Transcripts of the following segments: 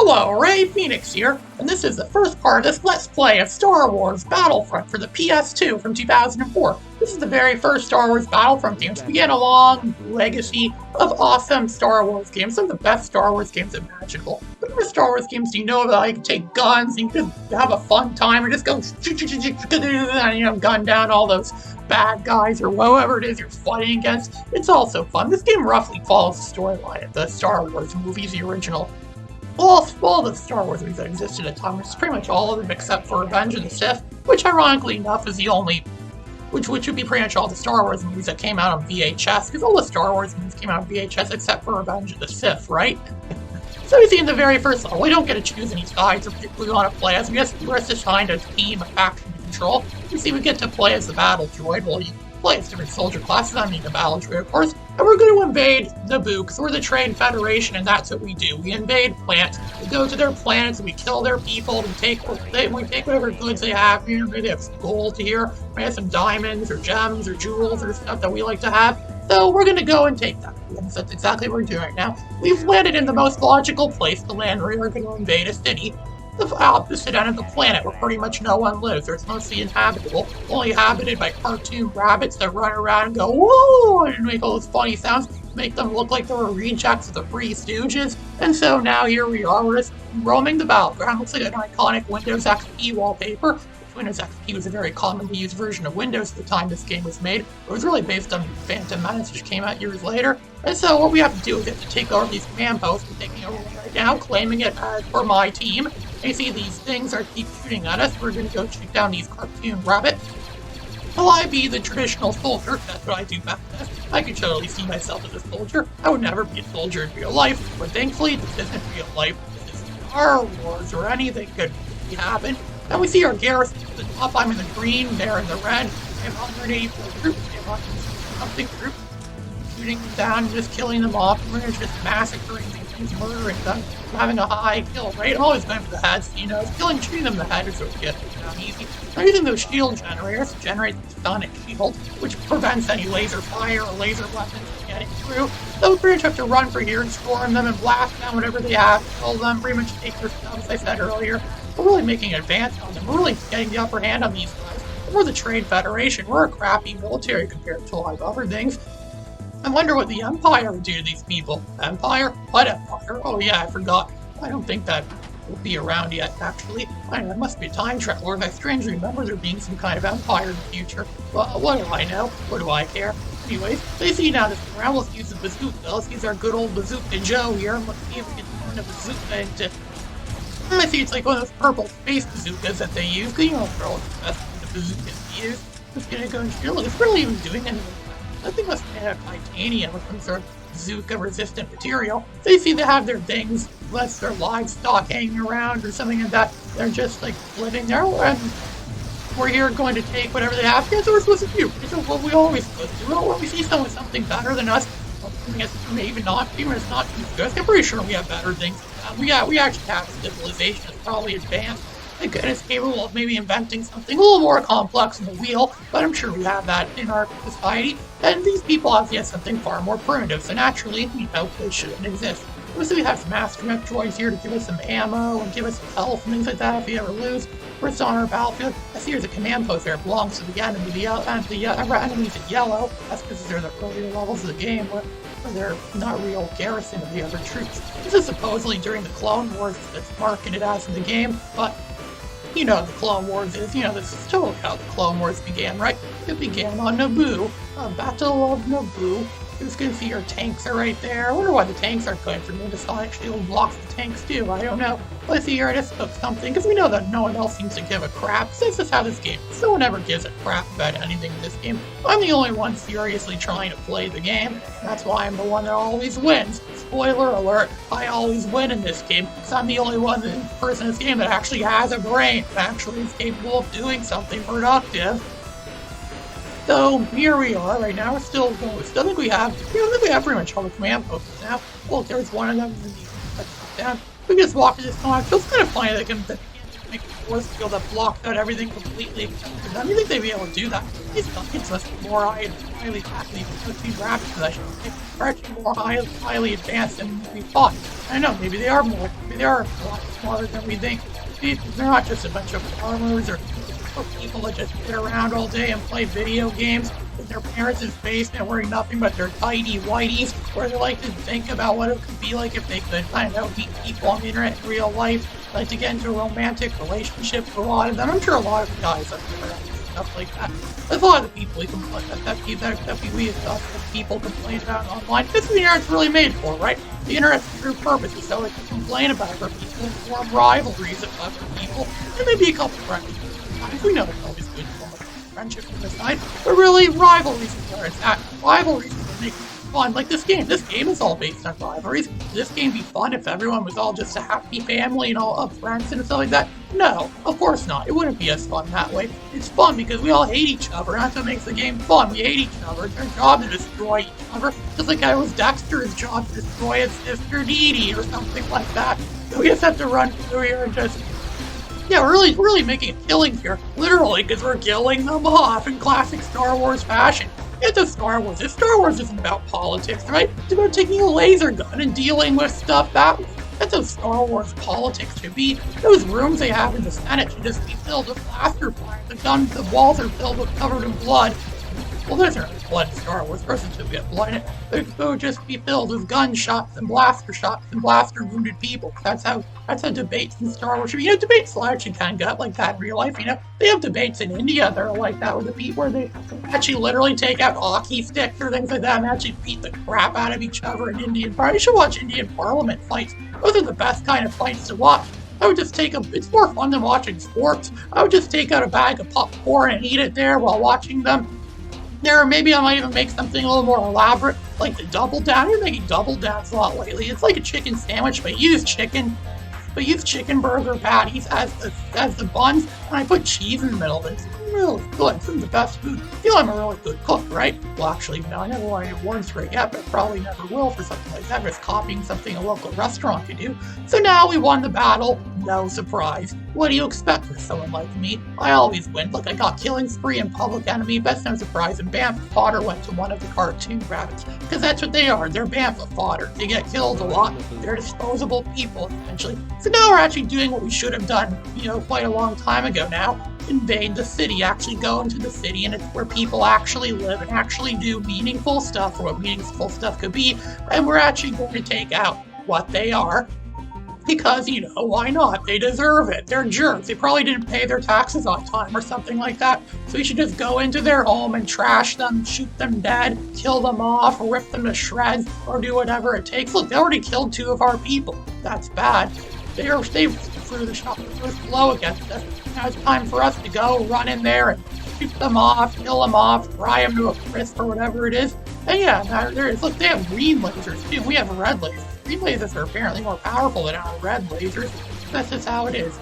Hello, Ray Phoenix here, and this is the first part of this Let's Play of Star Wars Battlefront for the PS2 from 2004. This is the very first Star Wars Battlefront game to begin a long legacy of awesome Star Wars games, some of the best Star Wars games imaginable. Whatever Star Wars games do you know about? You can take guns, you can just have a fun time, or just go and gun down all those bad guys or whoever it is you're fighting against. It's also fun. This game roughly follows the storyline of the Star Wars movies, the original. All the Star Wars movies that existed at the time, which is pretty much all of them except for Revenge of the Sith, which ironically enough is the only, which would be pretty much all the Star Wars movies that came out on VHS, because all the Star Wars movies came out on VHS except for Revenge of the Sith, right? So we see in the very first level, we don't get to choose any sides or particularly want to play as. We're just assigned a team, a faction to control. You see, we get to play as the battle droid. Well, you play as different soldier classes. I mean, the battle droid, of course. And we're going to invade Naboo, because we're the Trade Federation, and that's what we do. We invade planets. We go to their planets, and we kill their people. We take whatever goods they have. You know, maybe they have gold here. Maybe have some diamonds, or gems, or jewels, or stuff that we like to have. So we're going to go and take that. And that's exactly what we're doing right now. We've landed in the most logical place to land where we're going to invade a city. The opposite end of the planet where pretty much no one lives, or it's mostly inhabitable, only inhabited by cartoon rabbits that run around and go, whoa, and make all those funny sounds, make them look like they were rejects of the Three Stooges. And so now here we are, we're just roaming the battleground. Looks like an iconic Windows XP wallpaper. Windows XP was a very commonly used version of Windows at the time this game was made. It was really based on Phantom Menace, which came out years later. And so what we have to do is we have to take over these command posts. We're taking over one right now, claiming it for my team. And you see these things are keep shooting at us. We're going to go shoot down these cartoon rabbits. Will I be the traditional soldier? That's what I do best. I can totally see myself as a soldier. I would never be a soldier in real life, but thankfully this isn't real life. This is Star Wars, or anything could happen. And we see our garrison at the top. I'm in the green, they're in the red. We have 184 troops. We have 160-something troops. Shooting them down and just killing them off. We're just massacring these things, murdering them, having a high kill rate. I'm always going for the heads, you know, shooting them in the head is what gets down easy. I'm using those shield generators to generate the sonic shield, which prevents any laser fire or laser weapons from getting through. So we pretty much have to run for here and storm them and blast down whatever they have, kill them, pretty much take their stuff, as I said earlier. We're really making an advance on them. We're really getting the upper hand on these guys. We're the Trade Federation. We're a crappy military compared to a lot of other things. I wonder what the Empire would do to these people. Empire? What Empire? Oh yeah, I forgot. I don't think that will be around yet, actually. I don't know, it must be a time traveler. I strangely remember there being some kind of empire in the future. Well, what do I know? What do I care? Anyways, they see now this round. Let's use the bazooka. Let's use our good old Bazooka Joe here. Let's see if we can turn a bazooka into... I see it's like one of those purple space bazookas that they use. You know, throw the best of the bazookas to use. Just gonna go and shoot. Look, it's really even doing anything. I think that's made out of titanium or some sort of bazooka-resistant material. So you see they have their things, unless they're livestock hanging around or something like that. They're just like living there, and we're here going to take whatever they have. Here's what we're supposed to do. It's what we always supposed to do. Well, when we see someone with something better than us, maybe not, even it's not too good. I'm pretty sure we have better things. We actually have a civilization that's probably advanced. Thank goodness, capable of maybe inventing something a little more complex than the wheel, but I'm sure we have that in our society. And these people have yet something far more primitive, so naturally, we know they shouldn't exist. So we have some astromech droids here to give us some ammo and give us some health and things like that if we ever lose. We're still on our battlefield. I see there's a command post there. It belongs to the enemy. The enemies in yellow. That's because they're the earlier levels of the game where they're not real garrison of the other troops. This is supposedly during the Clone Wars that's marketed as in the game, but you know the Clone Wars is, you know, this is totally how the Clone Wars began, right? It began on Naboo, Battle of Naboo. You can see our tanks are right there. I wonder why the tanks aren't going for me. The sonic shield blocks the tanks too. I don't know. Let's see here. I just took something because we know that no one else seems to give a crap. This is how this game is. No one ever gives a crap about anything in this game. I'm the only one seriously trying to play the game. That's why I'm the one that always wins. Spoiler alert, I always win in this game because I'm the only person in this game that actually has a brain, that actually is capable of doing something productive. So here we are right now. We're still going. I think we have pretty much all the command posts now. Well, there's one of them. Down. We can just walk to this corner. It feels kind of funny that they can make a force field that blocks out everything completely. I don't think they'd be able to do that. These guns must be more highly tactically rapids, I should say, are actually more highly advanced than we thought. I know, maybe they are a lot smarter than we think. They're not just a bunch of farmers or people that just sit around all day and play video games in their parents' basement wearing nothing but their tidy whities, where they like to think about what it could be like if they could, I don't know, meet people on the internet in real life, like to get into a romantic relationship for a lot of them. I'm sure a lot of the guys are stuff like that. There's a lot of the people we complain that people complain about online. This is the internet's really made for, right? The internet's true purpose is so it can complain about other people and form rivalries with other people, and maybe a couple friends. We know it's always good for friendship on this side, but really rivalries is where it's at. Rivalries is make fun. Like this game. This game is all based on rivalries. Would this game be fun if everyone was all just a happy family and all of friends and stuff like that? No, of course not. It wouldn't be as fun that way. It's fun because we all hate each other, and that's what makes the game fun. We hate each other. It's our job to destroy each other. Just like it was Dexter's job to destroy his sister Dee Dee or something like that. So we just have to run through here and just... Yeah, we're really making a killing here. Literally, because we're killing them off in classic Star Wars fashion. It's a Star Wars. Star Wars isn't about politics, right? It's about taking a laser gun and dealing with stuff that way. That's how Star Wars politics should be. Those rooms they have in the Senate should just be filled with blaster fire. The walls are covered in blood. Well, there's no blood in Star Wars. Person should get blood in it. They would just be filled with gunshots and blaster wounded people. That's how debates in Star Wars should be. You know, debates actually kind of got like that in real life. You know, they have debates in India that are like that, where they actually literally take out hockey sticks or things like that and actually beat the crap out of each other in Indian Parliament. You should watch Indian Parliament fights. Those are the best kind of fights to watch. I would just it's more fun than watching sports. I would just take out a bag of popcorn and eat it there while watching them. There, maybe I might even make something a little more elaborate, like the double down. You're making double downs a lot lately. It's like a chicken sandwich, but use chicken burger patties as the buns, and I put cheese in the middle of it. It's really good. It's some of the best food. I feel I'm a really good cook, right? Well, actually, no, I never won any awards for it yet, but probably never will for something like that. Just copying something a local restaurant could do. So now we won the battle. No surprise. What do you expect for someone like me? I always win. Look, I got Killing Spree and Public Enemy. That's no surprise. And Bamf fodder went to one of the cartoon rabbits. Because that's what they are. They're Bamf fodder. They get killed a lot. They're disposable people, essentially. So now we're actually doing what we should have done, quite a long time ago now. Invade the city. Actually go into the city, and it's where people actually live and actually do meaningful stuff, or what meaningful stuff could be. And we're actually going to take out what they are. Because, why not? They deserve it. They're jerks. They probably didn't pay their taxes on time or something like that. So we should just go into their home and trash them, shoot them dead, kill them off, rip them to shreds, or do whatever it takes. Look, they already killed 2 of our people. That's bad. They threw the first blow against us. Now it's time for us to go, run in there, and shoot them off, kill them off, fry them to a crisp or whatever it is. And yeah, there is. Look, they have green lasers too. We have red lasers. Green lasers are apparently more powerful than our red lasers. That's just how it is.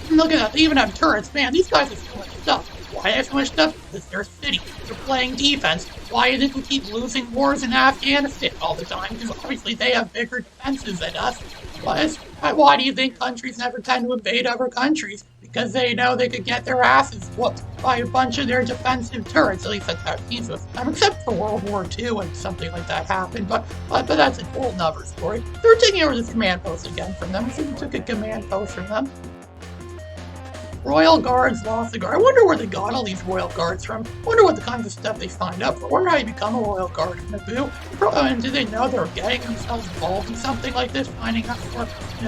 And look at that. They even have turrets. Man, these guys have so much stuff. Why they have so much stuff? Because they're city. They're playing defense. Why do we keep losing wars in Afghanistan all the time? Because obviously they have bigger defenses than us. Why do you think countries never tend to invade other countries? Because they know they could get their asses whooped by a bunch of their defensive turrets. At least that's how it seems with them, except for World War II when something like that happened. But that's a whole nother story. They were taking over this command post again from them. So we took a command post from them. Royal Guards lost the guard. I wonder where they got all these Royal Guards from. I wonder what the kinds of stuff they signed up for. I wonder how you become a Royal Guard in Naboo. And do they know they were getting themselves involved in something like this, finding out for,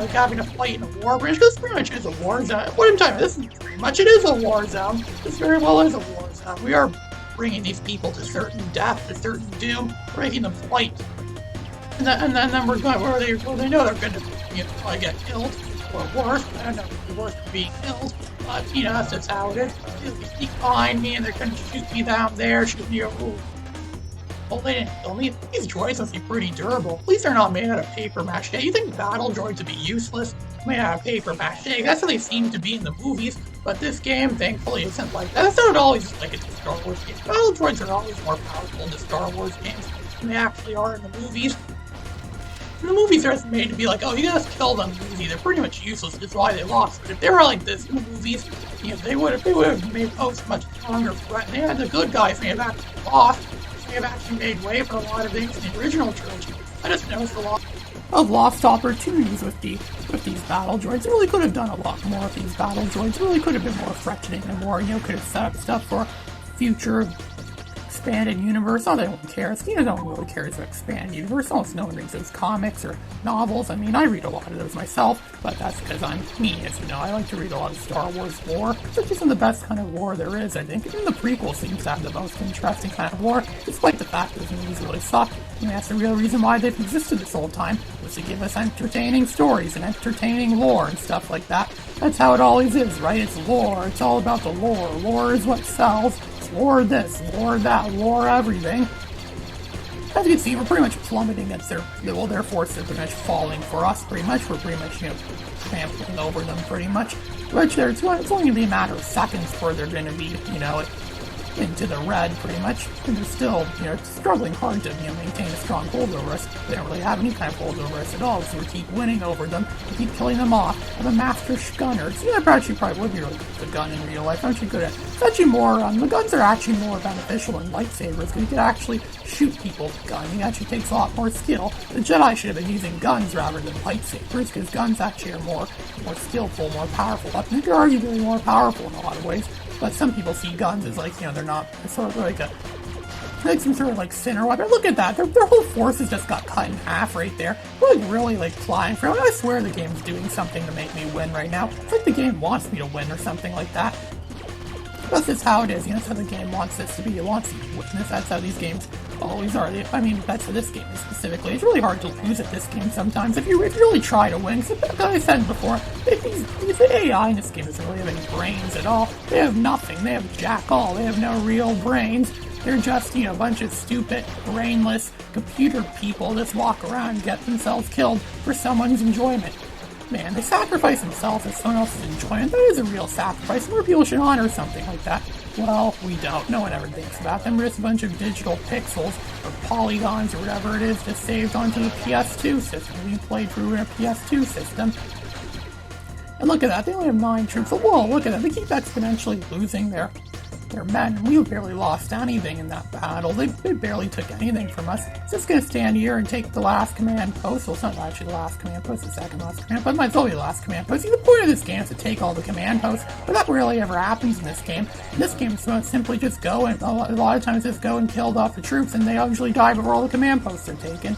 having to fight in a war branch? Because this pretty much is a war zone. What am I talking about? This is pretty much, it is a war zone. This very well is a war zone. We are bringing these people to certain death, to certain doom, making them fight. And then we're going, where they know they're going to probably get killed. Or worse, I don't know if it's worse than being killed, but, that's just how it is. They sneak behind me and they're going to shoot me down there, shoot me over. Well, they didn't kill me. These droids must be pretty durable. At least they're not made out of paper mache. You think battle droids would be useless? Made out of paper mache. That's how they seem to be in the movies, but this game, thankfully, isn't like that. That's not always like it's a Star Wars game. Battle droids are always more powerful in the Star Wars games than they actually are in the movies. And the movies are made to be like, oh, you gotta kill them easy. They're pretty much useless. That's why they lost. But if they were like this in the movies, they would have made Post much stronger threat. And the good guys may have actually lost. They have actually made way for a lot of things in the original trilogy. I just noticed a lot of lost opportunities with these battle droids. Really could have done a lot more with these battle droids. Really could have been more threatening and more, could have set up stuff for future expanded universe. Oh, they don't care. Cena don't really care to expand universe. Almost no one reads those comics or novels. I mean, I read a lot of those myself, but that's because I'm me, as you know. I like to read a lot of Star Wars lore. It's just the best kind of lore there is, I think. Even the prequel seems to have the most interesting kind of lore, despite the fact those movies really suck. I mean, that's the real reason why they've existed this whole time, was to give us entertaining stories and entertaining lore and stuff like that. That's how it always is, right? It's lore. It's all about the lore. Lore is what sells. Lore this, lore that, lore everything. As you can see, we're pretty much plummeting. Their forces are pretty much falling for us, pretty much. We're pretty much, trampling over them, pretty much. Which it's only going to be a matter of seconds before they're going to be, into the red, pretty much. And they're still, struggling hard to, maintain a strong hold over us. They don't really have any kind of hold over us at all, so we keep winning over them. We keep killing them off. And the master gunners. That probably would be really good with the gun in real life. Aren't you good at? It's actually more, the guns are actually more beneficial than lightsabers, because you can actually shoot people with guns. It actually takes a lot more skill. The Jedi should have been using guns rather than lightsabers, because guns actually are more skillful, more powerful weapons. They're arguably more powerful in a lot of ways. But some people see guns as they're not, sort of like some sort of sinner weapon. Look at that, their whole forces just got cut in half right there. We're really flying for it. I swear the game's doing something to make me win right now. It's like the game wants me to win or something like that. That's just how it is, that's how the game wants this to be. It wants you to witness. That's how these games always are. That's how this game is specifically. It's really hard to lose at this game sometimes if you really try to win. So, like I said before, the AI in this game doesn't really have any brains at all. They have nothing. They have jack all. They have no real brains. They're just, a bunch of stupid, brainless computer people that walk around and get themselves killed for someone's enjoyment. Man, they sacrifice themselves for someone else's enjoyment. That is a real sacrifice. More people should honor something like that. Well, we don't. No one ever thinks about them. We're just a bunch of digital pixels or polygons or whatever it is just saved onto the PS2 system. We played through a PS2 system. And look at that. They only have 9 troops. Whoa, look at that. They keep exponentially losing their men, and we barely lost anything in that battle. They barely took anything from us. It's just gonna stand here and take the last command post. Well, it's not actually the last command post, it's the second last command post. It might as well be the last command post. See, the point of this game is to take all the command posts, but that rarely ever happens in this game. In this game, it's simply just go, and a lot of times just go and kill off the troops, and they usually die before all the command posts are taken.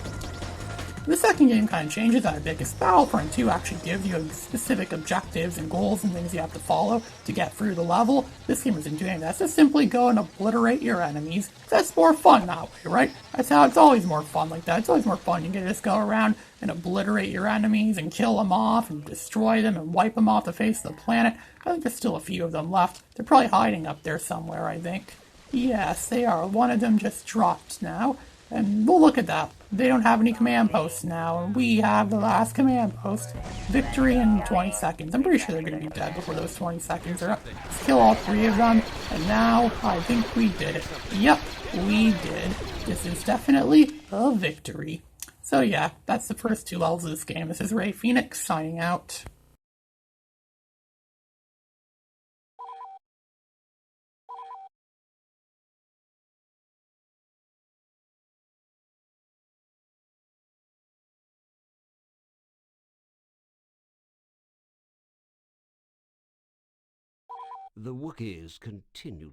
The second game kind of changes that a bit, because Battlefront 2 actually gives you specific objectives and goals and things you have to follow to get through the level. This game isn't doing that. It's just simply go and obliterate your enemies. That's more fun that way, right? That's how it's always more fun like that. It's always more fun. You can just go around and obliterate your enemies and kill them off and destroy them and wipe them off the face of the planet. I think there's still a few of them left. They're probably hiding up there somewhere, I think. Yes, they are. One of them just dropped now. And we'll look at that. They don't have any command posts now, and we have the last command post. Victory in 20 seconds. I'm pretty sure they're going to be dead before those 20 seconds are up. Let's kill all 3 of them, and now I think we did it. Yep, we did. This is definitely a victory. So yeah, that's the first 2 levels of this game. This is Ray Phoenix signing out. The Wookiees continue to